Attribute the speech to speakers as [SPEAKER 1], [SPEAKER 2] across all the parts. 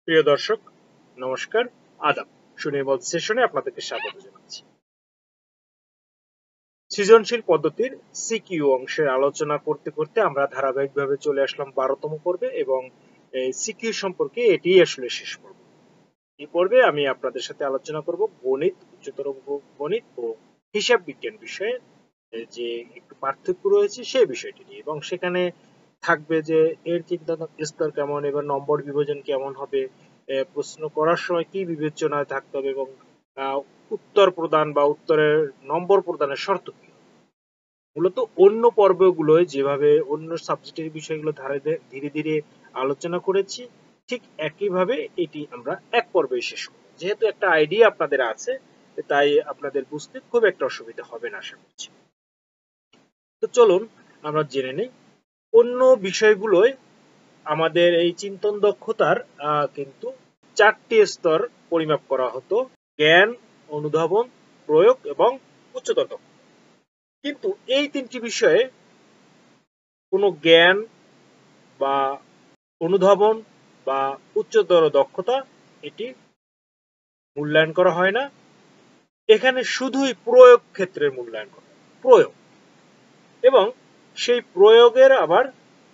[SPEAKER 1] প্রিয় দর্শক, নমস্কার, আদাব। সুনির্মল সেশনে আপনাদেরকে স্বাগত জানাচ্ছি। সৃজনশীল পদ্ধতির সিকিউ অংশের আলোচনা করতে করতে আমরা ধারাবাহিকভাবে চলে আসলাম 12তম পর্বে এবং সিকিউ সম্পর্কে এটিই আসলে শেষ পর্ব। এই পর্বে আমি আপনাদের সাথে আলোচনা করব গণিত, উচ্চতর গণিত ও হিসাব বিজ্ঞান বিষয়ে যে একটু পার্থক্য রয়েছে সেই বিষয়টি নিয়ে, এবং সেখানে থাকবে যে এর চিন্তা স্তর কেমন, এবার নম্বর বিভাজন কেমন হবে, প্রশ্ন করার সময় কি বিবেচনায় থাকতে হবে, এবং উত্তর প্রদান বা উত্তরের নম্বর প্রদানের শর্ত কি। মূলত অন্য পর্বগুলোয় যেভাবে অন্য সাবজেক্টের বিষয়গুলো ধীরে ধীরে আলোচনা করেছি, ঠিক একইভাবে এটি আমরা এক পর্বে শেষ করব। যেহেতু একটা আইডিয়া আপনাদের আছে, তাই আপনাদের বুঝতে খুব একটা অসুবিধা হবে না আশা করছি। তো চলুন আমরা জেনে নিই অন্য বিষয়গুলোয় আমাদের এই চিন্তন দক্ষতার কিন্তু 4টি স্তর পরিমাপ করা হতো: জ্ঞান, অনুধাবন, প্রয়োগ এবং উচ্চতর দক্ষতা। কিন্তু এই 3টি বিষয়ে কোনো জ্ঞান বা অনুধাবন বা উচ্চতর দক্ষতা এটি মূল্যায়ন করা হয় না। এখানে শুধুই প্রয়োগ ক্ষেত্রের মূল্যায়ন করা হয়, প্রয়োগ। এবং সেই প্রয়োগের আবার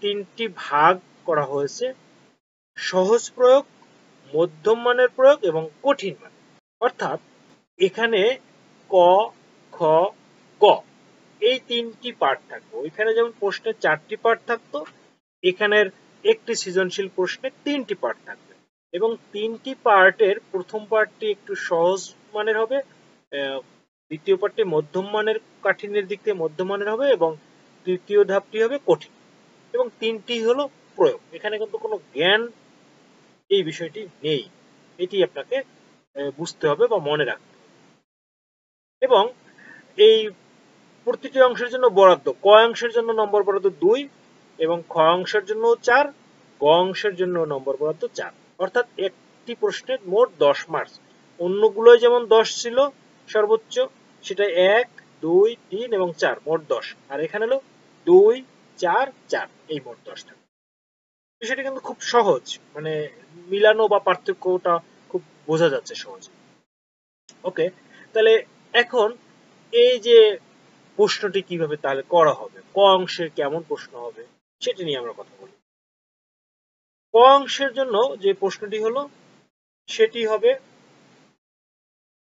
[SPEAKER 1] 3টি ভাগ করা হয়েছে: সহজ প্রয়োগ, মধ্যম মানের প্রয়োগ এবং কঠিন মান। অর্থাৎ এখানে ক, খ, গ এই 3টি পার্ট থাকবে। ওইখানে যেমন প্রশ্নের 4টি পার্ট থাকতো, এখানের একটি সৃজনশীল প্রশ্নে 3টি পার্ট থাকবে। এবং 3টি পার্টের প্রথম পার্টটি একটু সহজ মানের হবে, দ্বিতীয় পার্টটি মধ্যম মানের, কাঠিন্যের দিক থেকে মধ্যম মানের হবে, এবং তৃতীয় ধাপটি হবে কঠিন। এবং 3টি হলো প্রয়োগ। এখানে কিন্তু কোনো জ্ঞান এই বিষয়টি নেই, এটি আপনাকে বুঝতে হবে বা মনে রাখতে হবে। এবং এই প্রতিটি অংশের জন্য বরাদ্দ, ক অংশের জন্য নম্বর বরাদ্দ 2 এবং খ অংশের জন্য 4, গ অংশের জন্য নম্বর বরাদ্দ 4। অর্থাৎ একটি প্রশ্নের মোট 10 মার্কস। অন্যগুলোয় যেমন 10 ছিল সর্বোচ্চ, সেটা 1, 2, 3 এবং 4, মোট 10। আর এখানে হলো 2, 4, 4, এই মোট 10 টাকা। বিষয়টা কিন্তু খুব সহজ, মানে মিলানো বা পার্থক্যটা খুব বোঝা যাচ্ছে সহজে। ওকে, তাহলে এখন এই যে প্রশ্নটি কিভাবে তাহলে করা হবে, ক অংশের কেমন প্রশ্ন হবে সেটি নিয়ে আমরা কথা বলি। ক অংশের জন্য যে প্রশ্নটি হলো সেটি হবে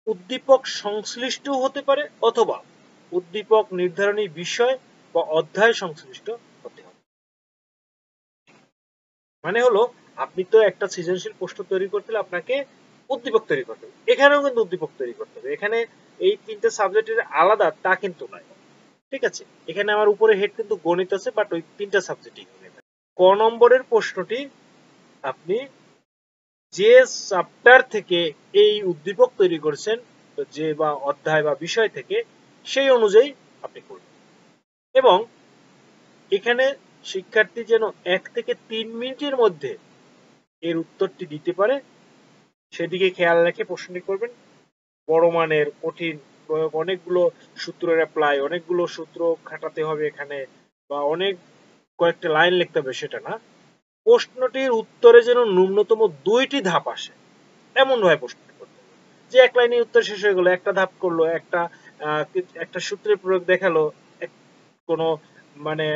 [SPEAKER 1] উদ্দীপক সংশ্লিষ্ট হতে পারে অথবা উদ্দীপক নির্ধারণী বিষয় বা অধ্যায় সংশ্লিষ্ট হতে হবে। মানে হলো, আপনি তো একটা সৃজনশীল প্রশ্ন তৈরি করতে হলে আপনাকে উদ্দীপক তৈরি করতে হবে। এখানেও কিন্তু উদ্দীপক তৈরি করতে হবে। এখানে এই 3টে সাবজেক্টের আলাদা তা কিন্তু নয়, ঠিক আছে। এখানে আমার উপরে হেড কিন্তু গণিত আছে, বাট ওই 3টা সাবজেক্টই গণিত। ক নম্বরের প্রশ্নটি আপনি যে চ্যাপ্টার থেকে এই উদ্দীপক তৈরি করেছেন, যে বা অধ্যায় বা বিষয় থেকে, সেই অনুযায়ী আপনি করবেন। এবং এখানে শিক্ষার্থী যেন 1 থেকে 3 মিনিটের মধ্যে এর উত্তরটি দিতে পারে সেদিকে খেয়াল রেখে প্রশ্নটি করবেন। বড় মানের, কঠিন প্রয়োগ, অনেকগুলো সূত্রের অ্যাপ্লাই, অনেকগুলো সূত্র খাটাতে হবে এখানে, বা অনেক কয়েকটা লাইন লিখতে হবে, সেটা না। প্রশ্নটির উত্তরে যেন ন্যূনতম 2টি ধাপ আসে, এমন ভাবে প্রশ্নটি করতে হবে যে এক লাইনে উত্তর শেষ হয়ে গেল, একটা ধাপ করলো, একটা সূত্রের প্রয়োগ দেখালো, কোনো মানে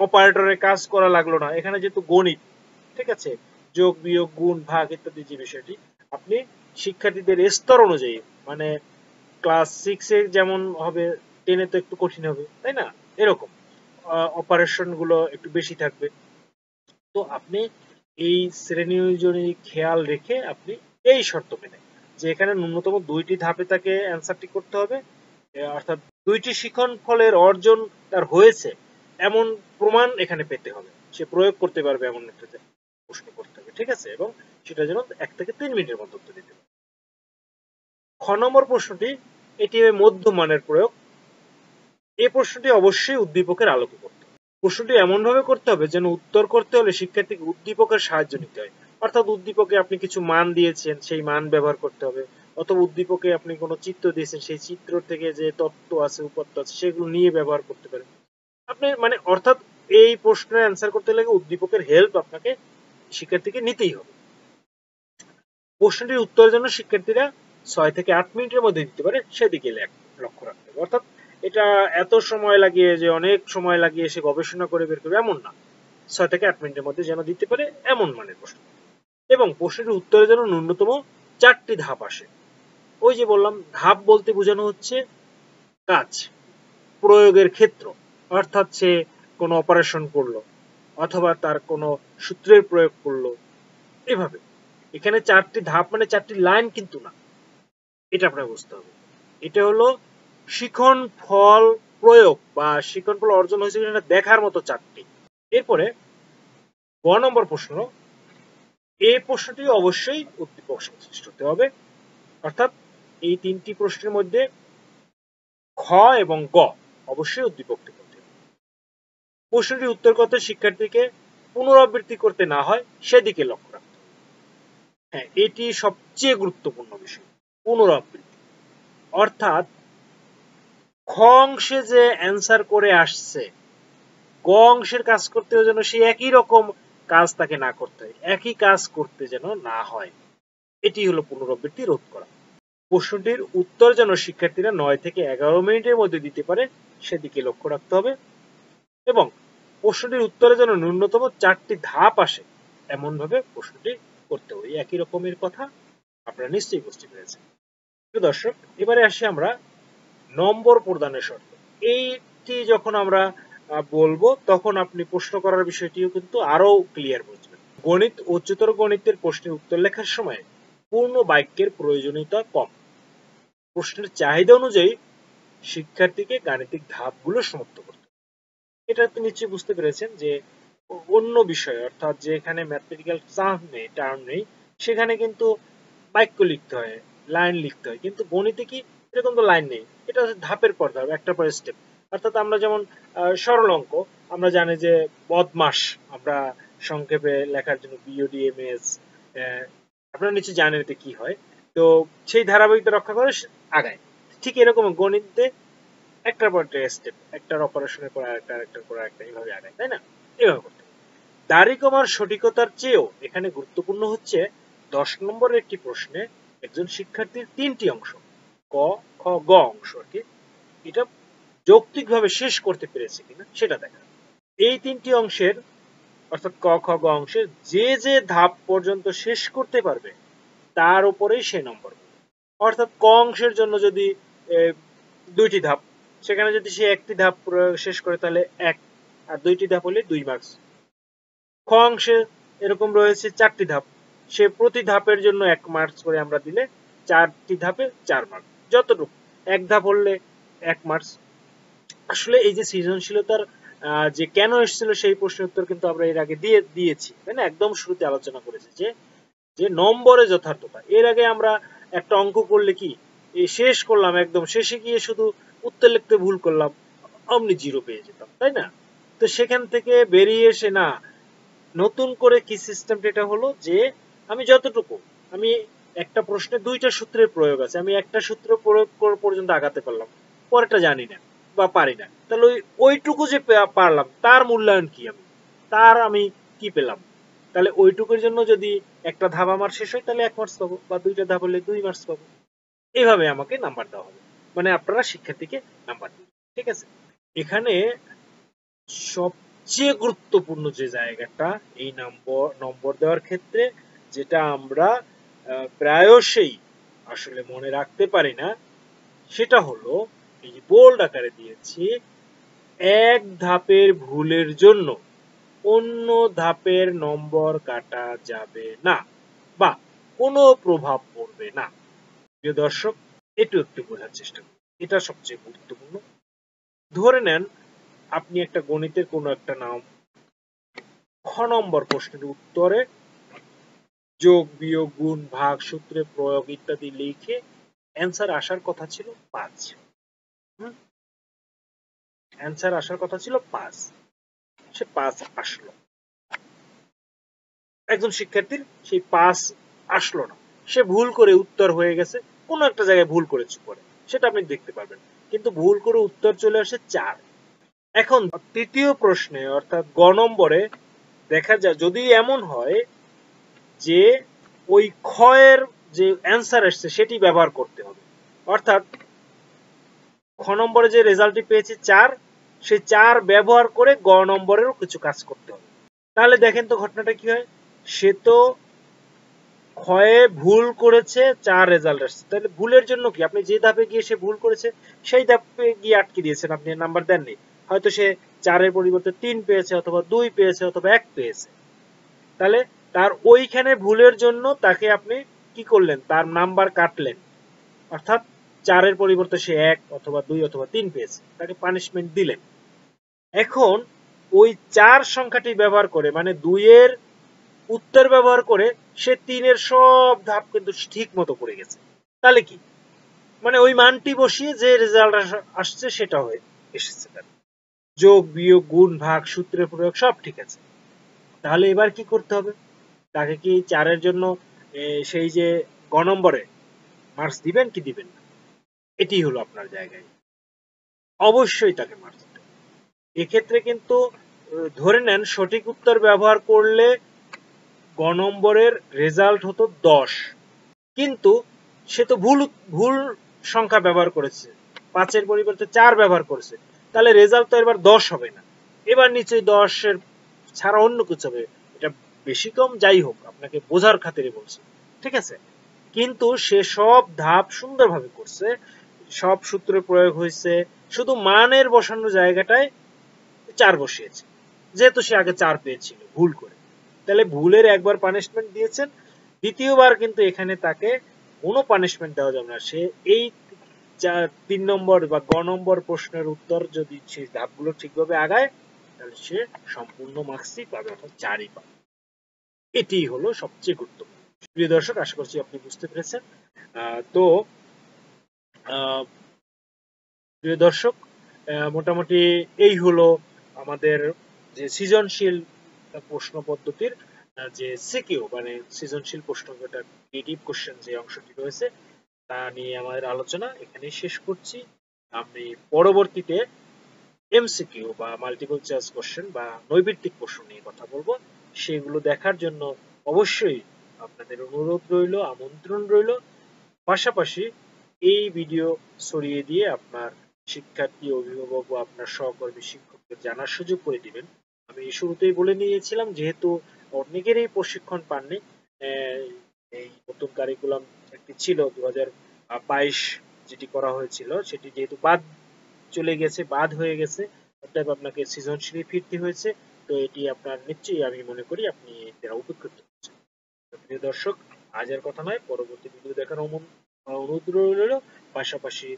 [SPEAKER 1] অপারেটরের কাজ করা লাগলো না। এখানে যেহেতু গণিত, ঠিক আছে, যোগ বিয়োগ গুণ ভাগ ইত্যাদি যে বিষয়টি, আপনি শিক্ষার্থীদের স্তর অনুযায়ী, মানে ক্লাস 6 এ যেমন হবে, 10 এ তো একটু কঠিন হবে, তাই না? এরকম অপারেশন গুলো একটু বেশি থাকবে। তো আপনি এই শ্রেণী অনুযায়ী খেয়াল রেখে আপনি এই শর্ত মেনে, যে এখানে ন্যূনতম 2টি ধাপে তাকে অ্যান্সারটি করতে হবে, অর্থাৎ 2টি শিখন ফলের অর্জন তার হয়েছে এমন প্রমাণ এখানে পেতে হবে, সে প্রয়োগ করতে পারবে এমন একটা প্রশ্ন করতে হবে, ঠিক আছে। এবং সেটা যেন 1 থেকে 3 মিনিটের মধ্যে উত্তর দিতে পারে। খ নম্বর প্রশ্নটি, এটি মধ্যমানের প্রয়োগ। এই প্রশ্নটি অবশ্যই উদ্দীপকের আলোকে করতে হবে। প্রশ্নটি এমন ভাবে করতে হবে যেন উত্তর করতে হলে শিক্ষার্থীকে উদ্দীপকের সাহায্য নিতে হয়। অর্থাৎ উদ্দীপকে আপনি কিছু মান দিয়েছেন, সেই মান ব্যবহার করতে হবে, অথবা উদ্দীপকে আপনি কোনো চিত্র দিয়েছেন, সেই চিত্র থেকে যে তত্ত্ব আছে, উপাত্ত আছে, সেগুলো নিয়ে ব্যবহার করতে পারেন আপনি। মানে অর্থাৎ এই প্রশ্নের অ্যান্সার করতে গেলে উদ্দীপকের হেল্প আপনাকে শিক্ষার্থীকে নিতেই হবে। প্রশ্নটির উত্তরের জন্য শিক্ষার্থীরা 6 থেকে 8 মিনিটের মধ্যে দিতে পারে সেদিকে লক্ষ্য রাখতে হবে। অর্থাৎ এটা এত সময় লাগিয়ে যে অনেক সময় লাগিয়ে সে গবেষণা করে বের করবে এমন না, 6 থেকে 8 মিনিটের মধ্যে যেন দিতে পারে এমন মানের প্রশ্ন। এবং প্রশ্নটির উত্তরের জন্য ন্যূনতম 4টি ধাপ আসে। ওই যে বললাম, ধাপ বলতে বোঝানো হচ্ছে কাজ, প্রয়োগের ক্ষেত্র, অর্থাৎ সে কোনো অপারেশন করলো অথবা তার কোনো সূত্রের প্রয়োগ করলো, এভাবে। এখানে 4টি ধাপ মানে 4টি লাইন কিন্তু না, এটা আপনার বুঝতে হবে। এটা হলো শিখন ফল প্রয়োগ বা শিখন ফল অর্জন হয়েছে কিনা দেখার মতো 4টি। এরপরে গ নম্বর প্রশ্ন, এই প্রশ্নটি অবশ্যই উদ্দীপক সংশ্লিষ্ট হতে হবে, অর্থাৎ এই 3টি প্রশ্নের মধ্যে খ এবং গ অবশ্যই উদ্দীপক করতে হবে। প্রশ্নটির উত্তর করতে শিক্ষার্থীকে পুনরাবৃত্তি করতে না হয় সেদিকে লক্ষ্য রাখতে হবে। হ্যাঁ, এটি সবচেয়ে গুরুত্বপূর্ণ বিষয়, পুনরাবৃত্তি। অর্থাৎ খ অংশে যে অ্যান্সার করে আসছে, গ অংশের কাজ করতে যেন সে একই রকম কাজ তাকে না করতে হয়, একই কাজ করতে যেন না হয়, এটি হলো পুনরাবৃত্তি রোধ করা। প্রশ্নটির উত্তর যেন শিক্ষার্থীরা 9 থেকে 11 মিনিটের মধ্যে দিতে পারে সেদিকে লক্ষ্য রাখতে হবে এবং প্রশ্নটির উত্তরে যেন ন্যূনতম 4টি ধাপ আসে এমন ভাবে প্রশ্নটি করতে হবে। একই রকমের কথা আপনারা নিশ্চয়ই বুঝতে পেরেছেন। প্রিয় দর্শক, এবারে আসি আমরা নম্বর প্রদানের শর্ত। এইটি যখন আমরা বলবো তখন আপনি প্রশ্ন করার বিষয়টিও কিন্তু আরো ক্লিয়ার বুঝবেন। গণিত, উচ্চতর গণিতের প্রশ্নের উত্তর লেখার সময় পূর্ণ বাক্যের প্রয়োজনীয়তা কম। প্রশ্নের চাহিদা অনুযায়ী শিক্ষার্থীকে গাণিতিক ধাপগুলো সমাপ্ত করতে হবে। এটা তো নিশ্চয়ই বুঝতে পেরেছেন যে অন্য বিষয়, অর্থাৎ যেখানে ম্যাথমেটিক্যাল টার্ম নেই সেখানে কিন্তু বাক্য লিখতে হয়, লাইন লিখতে হয়, কিন্তু গণিতে কি এরকম তো লাইন নেই, এটা ধাপের পর ধাপ, একটা পর স্টেপ। অর্থাৎ আমরা যেমন সরল অঙ্ক আমরা জানি যে বদমাস আমরা সংক্ষেপে লেখার জন্য BODMAS, আপনারা নিশ্চয়ই জানেন এতে কি হয়। তো সেই ধারাবাহিকতা রক্ষা করে আগায়। ঠিক এরকম গণিতে একটার পর একটা স্টেপ, একটার অপারেশনের পর আরেকটা, আরেকটার পর আরেকটা, এইভাবে আগায়, তাই না? এভাবে করতে হবে। দাড়ি কমার সঠিকতার চেয়েও এখানে গুরুত্বপূর্ণ হচ্ছে 10 নম্বরের একটি প্রশ্নে একজন শিক্ষার্থীর 3টি অংশ, ক, খ, গ অংশ আর কি, এটা যৌক্তিকভাবে শেষ করতে পেরেছে কিনা সেটা দেখা। এই 3টি অংশের অর্থাৎ ক, খ, গ অংশের যে যে ধাপ পর্যন্ত শেষ করতে পারবে তার উপরেই সে নম্বর পাবে। অর্থাৎ ক অংশের জন্য যদি 2টি ধাপ, সেখানে যদি সে 1টি ধাপ শেষ করে তাহলে 1, আর 2টি ধাপ হলে 2 মার্কস। খ অংশে এরকম রয়েছে 4টি ধাপ, সে প্রতি ধাপের জন্য 1 মার্কস করে আমরা দিলে 4টি ধাপে 4 মার্ক, যতটুকু 1 ধাপ হলে 1 মার্কস। আসলে এই যে সৃজনশীলতার যে কেন এসেছিল সেই প্রশ্নের উত্তর কিন্তু আমরা এর আগে দিয়েছি, তাই না? একদম শুরুতে আলোচনা করেছি যে যে নম্বরে যথার্থতা। এর আগে আমরা একটা অঙ্ক করলে কি শেষ করলাম, একদম শেষে গিয়ে শুধু উত্তর লিখতে ভুল করলাম, অমনি 0 পেয়ে যেতাম, তাই না? তো সেখান থেকে বেরিয়ে এসে না, নতুন করে কি সিস্টেমটা এটা হলো যে আমি যতটুকু, আমি একটা প্রশ্নে 2টা সূত্রের প্রয়োগ আছে, আমি একটা সূত্র প্রয়োগ করে পর্যন্ত আগাতে পারলাম, পরেরটা জানি না বা পারি না, তাহলে ওইটুকু যে পারলাম তার মূল্যায়ন কি, আমি কি পেলাম? তাহলে ওইটুকুর জন্য যদি একটা ধাপ আমার শেষ হয় তাহলে 1 মার্কস পাবো, বা 2টা ধাপ হলে 2 মার্কস পাবো। এইভাবে আমাকে নাম্বার দেওয়া হবে, মানে আপনারা শিক্ষার্থীকে নাম্বার দিবেন, ঠিক আছে? এখানে সবচেয়ে গুরুত্বপূর্ণ যে জায়গাটা এই নম্বর দেওয়ার ক্ষেত্রে, যেটা আমরা প্রায়শই আসলে মনে রাখতে পারি না, সেটা হলো এই যে বোল্ড আকারে দিয়েছি, 1 ধাপের ভুলের জন্য অন্য ধাপের নম্বর কাটা যাবে না বা কোনো প্রভাব পড়বে না। প্রিয় দর্শক, একটু বোঝার চেষ্টা করুন, এটা সবচেয়ে গুরুত্বপূর্ণ। ধরে নেন আপনি একটা গণিতের কোনো একটা নাম খ নম্বর প্রশ্নের উত্তরে যোগ, বিয়োগ, গুণ, ভাগ, সূত্রে প্রয়োগ ইত্যাদি লিখে অ্যান্সার আসার কথা ছিল 5। অ্যান্সার আসার কথা ছিল 5, সে 5 আসলো। একজন শিক্ষার্থীর সেই 5 আসলো না, সে ভুল করে উত্তর হয়ে গেছে, কোনো একটা জায়গায় ভুল করেছে পরে, সেটা আপনি দেখতে পারবেন, কিন্তু ভুল করে উত্তর চলে আসে 4। এখন তৃতীয় প্রশ্নে অর্থাৎ গ নম্বরে দেখা যায় যদি এমন হয় যে ওই ক্ষয়ের যে অ্যান্সার আসছে সেটি ব্যবহার করতে হবে। অর্থাৎ খ নম্বরে যে রেজাল্টটি পেয়েছি 4, সেই 4 ব্যবহার করে গ নম্বরেরও কিছু কাজ করতে হবে। তাহলে দেখেন তো ঘটনাটা কি হয়, সে তো ক্ষয়ে ভুল করেছে, 4 রেজাল্ট আসছে। তাহলে ভুলের জন্য কি, আপনি যে ধাপে গিয়ে সে ভুল করেছে সেই ধাপে গিয়ে আটকে দিয়েছেন, আপনি নাম্বার দেননি। হয়তো সে 4 এর পরিবর্তে 3 পেয়েছে, অথবা 2 পেয়েছে, অথবা 1 পেয়েছে। তাহলে তার ওইখানে ভুলের জন্য তাকে আপনি কি করলেন, তার নাম্বার কাটলেন। অর্থাৎ 4 এর পরিবর্তে সে 1 অথবা 2 অথবা 3 পেয়েছে, তাকে পানিশমেন্ট দিলেন। এখন ওই 4 সংখ্যাটি ব্যবহার করে, মানে 2 এর উত্তর ব্যবহার করে সে 3 এর সব ধাপ কিন্তু ঠিক মতো করে গেছে। তাহলে কি, মানে ওই মানটি বসিয়ে যে রেজাল্ট আসছে সেটা হয়ে এসেছে, তার যোগ বিয়োগ গুণ ভাগ সূত্রের প্রয়োগ সব ঠিক আছে। তাহলে এবার কি করতে হবে, তাকে কি 4 এর জন্য সেই যে গ নম্বরে মার্কস দিবেন কি দিবেন না, এটি হলো আপনার জায়গায়। অবশ্যই তাকে মার্কস দিতে হবে। এক্ষেত্রে কিন্তু ধরে নেন সঠিক উত্তর ব্যবহার করলে গ নম্বরের রেজাল্ট হতো 10, কিন্তু সে তো ভুল সংখ্যা ব্যবহার করেছে, 5 এর পরিবর্তে 4 ব্যবহার করেছে। তাহলে রেজাল্ট তো এবার 10 হবে না, এবার নিশ্চয়ই 10 এর ছাড়া অন্য কিছু হবে। এটা বেশি কম যাই হোক, আপনাকে বোঝার খাতিরে বলছি, ঠিক আছে? কিন্তু সে সব ধাপ সুন্দরভাবে করছে, সব সূত্র প্রয়োগ হয়েছে, শুধু মানের বসানোর জায়গাটায় 4 বসিয়েছে, যেহেতু সে আগে 4 পেয়েছিল ভুল করে। তাহলে ভুলের একবার পানিশমেন্ট দিয়েছেন, দ্বিতীয়বার কিন্তু এখানে তাকে কোনো পানিশমেন্ট দেওয়া যাবে না। সে এই 3 নম্বর বা গ নম্বর প্রশ্নের উত্তর যদি সেই ধাপগুলো ঠিকভাবে আগায়, তাহলে সে সম্পূর্ণ মার্কসই পাবে, অর্থাৎ 4ই পাবে। এটি হলো সবচেয়ে গুরুত্বপূর্ণ। প্রিয় দর্শক, আশা করছি আপনি বুঝতে পেরেছেন। তো প্রিয় দর্শক, মোটামুটি এই হলো আমাদের যে সৃজনশীল প্রশ্ন পদ্ধতির যে সিকিউ, মানে সৃজনশীল প্রশ্ন, যেটা ক্রিয়েটিভ কোশ্চেন যে অংশটি রয়েছে, তা নিয়ে আমাদের আলোচনা এখানে শেষ করছি। আমি পরবর্তীতে এমসিকিউ বা মাল্টিপল চয়েস কোশ্চেন বা নৈর্ব্যক্তিক প্রশ্ন নিয়ে কথা বলবো। সেগুলো দেখার জন্য অবশ্যই আপনাদের অনুরোধ রইল, আমন্ত্রণ রইল। পাশাপাশি এই ভিডিও ছড়িয়ে দিয়ে আপনার শিক্ষার্থী, অভিভাবক বা আপনার সহকর্মী শিক্ষকদের জানার সুযোগ করে দিবেন। আমি শুরুতেই বলে নিয়েছিলাম, যেহেতু অনেকেরই প্রশিক্ষণ পাননি, এই নতুন কারিকুলাম একটি ছিল 2022 যেটি করা হয়েছিল, সেটি যেহেতু চলে গেছে, বাদ হয়ে গেছে, অতএব আপনাকে সৃজনশীলে ফিরতে হয়েছে। তো এটি আপনার নিশ্চয়ই, আমি মনে করি আপনি এর উপকৃত হচ্ছেন। প্রিয় দর্শক, আজ আর কথা নয়, পরবর্তী ভিডিও দেখার অনুরোধ রইল। পাশাপাশি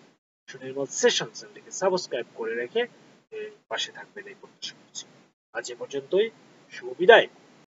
[SPEAKER 1] সুনির্মল সেশন চ্যানেলটিকে সাবস্ক্রাইব করে রেখে পাশে থাকবেন এই প্রত্যাশা করছি। আজ এ পর্যন্তই, শুভ বিদায়।